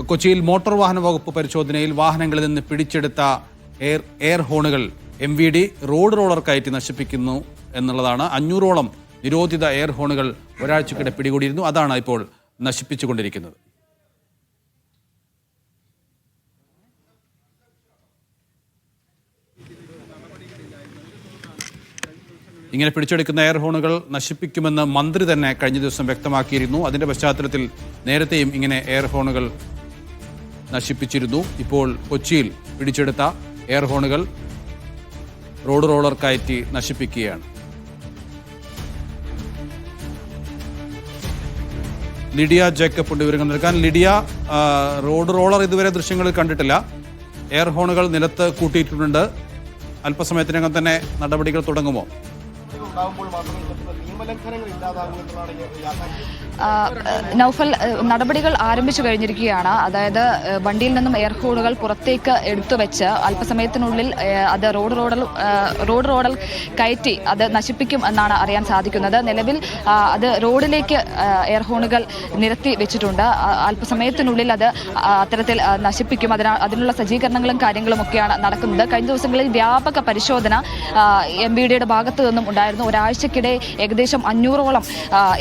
കൊച്ചിയിൽ മോട്ടോർ വാഹന വകുപ്പ് പരിശോധനയിൽ വാഹനങ്ങളിൽ നിന്ന് പിടിച്ചെടുത്ത എയർ ഹോണുകൾ MVD റോഡ് റോളർ കയറ്റി നശിപ്പിക്കുന്നു എന്നുള്ളതാണ്. 500ഓളം നിരോധിത എയർ ഹോണുകൾ ഒരാഴ്ചക്കിടെ പിടികൂടിയിരുന്നു. അതാണ് ഇപ്പോൾ നശിപ്പിച്ചുകൊണ്ടിരിക്കുന്നത്. ഇങ്ങനെ പിടിച്ചെടുക്കുന്ന എയർ ഹോണുകൾ നശിപ്പിക്കുമെന്ന് മന്ത്രി തന്നെ കഴിഞ്ഞ ദിവസം വ്യക്തമാക്കിയിരുന്നു. അതിന്റെ പശ്ചാത്തലത്തിൽ നേരത്തെയും ഇങ്ങനെ എയർ ഹോണുകൾ നശിപ്പിച്ചിരുന്നു. ഇപ്പോൾ കൊച്ചിയിൽ പിടിച്ചെടുത്ത എയർ ഹോണുകൾ റോഡ് റോളർ കയറ്റി നശിപ്പിക്കുകയാണ്. ലിഡിയ ജേക്കബ് ഉണ്ട് വിവരങ്ങൾ നൽകാൻ. ലിഡിയ, റോഡ് റോളർ ഇതുവരെ ദൃശ്യങ്ങളിൽ കണ്ടിട്ടില്ല. എയർ ഹോണുകൾ നിലത്ത് കൂട്ടിയിട്ടുണ്ട്. അല്പസമയത്തിനകം തന്നെ നടപടികൾ തുടങ്ങുമോ? നൗഫൽ, നടപടികൾ ആരംഭിച്ചു കഴിഞ്ഞിരിക്കുകയാണ്. അതായത് വണ്ടിയിൽ നിന്നും എയർ ഹോണുകൾ പുറത്തേക്ക് എടുത്തു വെച്ച് അല്പസമയത്തിനുള്ളിൽ അത് റോഡ് റോഡൽ കയറ്റി അത് നശിപ്പിക്കും എന്നാണ് അറിയാൻ സാധിക്കുന്നത്. നിലവിൽ അത് റോഡിലേക്ക് എയർ ഹോണുകൾ നിരത്തി വെച്ചിട്ടുണ്ട്. അല്പസമയത്തിനുള്ളിൽ അത് അത്തരത്തിൽ നശിപ്പിക്കും. അതിനുള്ള സജ്ജീകരണങ്ങളും കാര്യങ്ങളും ഒക്കെയാണ് നടക്കുന്നത്. കഴിഞ്ഞ ദിവസങ്ങളിൽ വ്യാപക പരിശോധന MVDയുടെ ഭാഗത്തു നിന്നും ഉണ്ടായിരുന്നു. ഒരാഴ്ചക്കിടെ ഏകദേശം 500ഓളം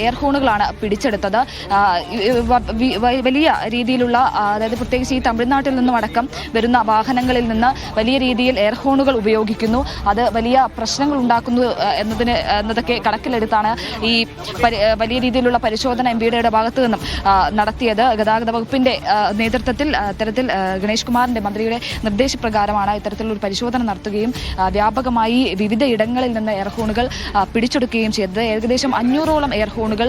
എയർ ഹോണുകളാണ് പിടിച്ചെടുത്തത്. വലിയ രീതിയിലുള്ള, അതായത് പ്രത്യേകിച്ച് ഈ തമിഴ്നാട്ടിൽ നിന്നും അടക്കം വരുന്ന വാഹനങ്ങളിൽ നിന്ന് വലിയ രീതിയിൽ എയർ ഹോണുകൾ ഉപയോഗിക്കുന്നു. അത് വലിയ പ്രശ്നങ്ങൾ ഉണ്ടാക്കുന്നു എന്നതൊക്കെ കണക്കിലെടുത്താണ് ഈ വലിയ രീതിയിലുള്ള പരിശോധന MVDയുടെ ഭാഗത്തു നിന്നും നടത്തിയത്. ഗതാഗത വകുപ്പിന്റെ നേതൃത്വത്തിൽ ഇത്തരത്തിൽ ഗണേഷ് കുമാറിന്റെ മന്ത്രിയുടെ നിർദ്ദേശപ്രകാരമാണ് ഇത്തരത്തിലൊരു പരിശോധന നടത്തുകയും വ്യാപകമായി വിവിധ ഇടങ്ങളിൽ നിന്ന് എയർ ഹോണുകൾ പിടിച്ചെടുക്കുകയും ചെയ്തത്. ഏകദേശം 500ഓളം എയർ ഹോണുകൾ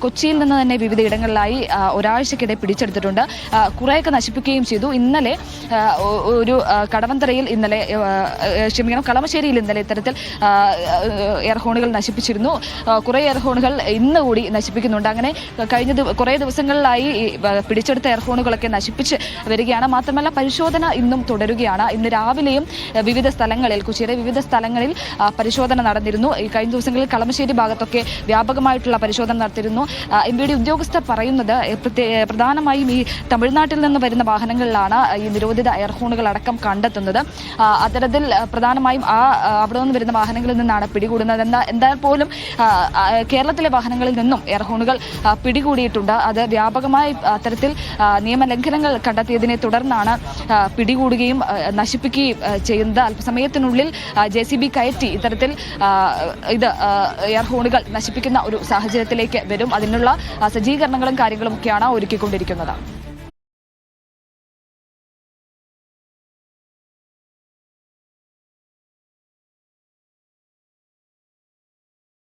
കൊച്ചിയിൽ നിന്ന് തന്നെ വിവിധ ഇടങ്ങളിലായി ഒരാഴ്ചക്കിടെ പിടിച്ചെടുത്തിട്ടുണ്ട്. കുറേയൊക്കെ നശിപ്പിക്കുകയും ചെയ്തു. ഇന്നലെ ഒരു കളമശ്ശേരിയിൽ ഇന്നലെ ഇത്തരത്തിൽ എയർ ഹോണുകൾ നശിപ്പിച്ചിരുന്നു. കുറേ എയർ ഹോണുകൾ ഇന്ന് കൂടി നശിപ്പിക്കുന്നുണ്ട്. അങ്ങനെ കഴിഞ്ഞ കുറേ ദിവസങ്ങളിലായി പിടിച്ചെടുത്ത എയർ ഹോണുകളൊക്കെ നശിപ്പിച്ച് വരികയാണ്. മാത്രമല്ല, പരിശോധന ഇന്നും തുടരുകയാണ്. ഇന്ന് രാവിലെയും വിവിധ സ്ഥലങ്ങളിൽ, കൊച്ചിയിലെ വിവിധ സ്ഥലങ്ങളിൽ പരിശോധന നടന്നിരുന്നു. കഴിഞ്ഞ ദിവസങ്ങളിൽ കളമശ്ശേരി ഭാഗത്തൊക്കെ വ്യാപകമായിട്ടുള്ള പരിശോധന നടത്തിയിരുന്നു. MVD ഉദ്യോഗസ്ഥർ പറയുന്നത് പ്രധാനമായും ഈ തമിഴ്നാട്ടിൽ നിന്ന് വരുന്ന വാഹനങ്ങളിലാണ് ഈ നിരോധിത എയർ ഹോണുകൾ അടക്കം കണ്ടെത്തുന്നത്. അത്തരത്തിൽ പ്രധാനമായും അവിടെ നിന്ന് വരുന്ന വാഹനങ്ങളിൽ നിന്നാണ് പിടികൂടുന്നത്. എന്തായാൽ പോലും കേരളത്തിലെ വാഹനങ്ങളിൽ നിന്നും എയർ ഹോണുകൾ പിടികൂടിയിട്ടുണ്ട്. അത് വ്യാപകമായി അത്തരത്തിൽ നിയമലംഘനങ്ങൾ കണ്ടെത്തിയതിനെ തുടർന്നാണ് പിടികൂടുകയും നശിപ്പിക്കുകയും ചെയ്യുന്നത്. അല്പസമയത്തിനുള്ളിൽ JCB കയറ്റി ഇത്തരത്തിൽ എയർ ഹോണുകൾ നശിപ്പിക്കുന്ന ഒരു സാഹചര്യത്തിലേക്ക് വരും. അതിനുള്ള സജ്ജീകരണങ്ങളും കാര്യങ്ങളും ഒക്കെയാണ് ഒരുക്കിക്കൊണ്ടിരിക്കുന്നത്.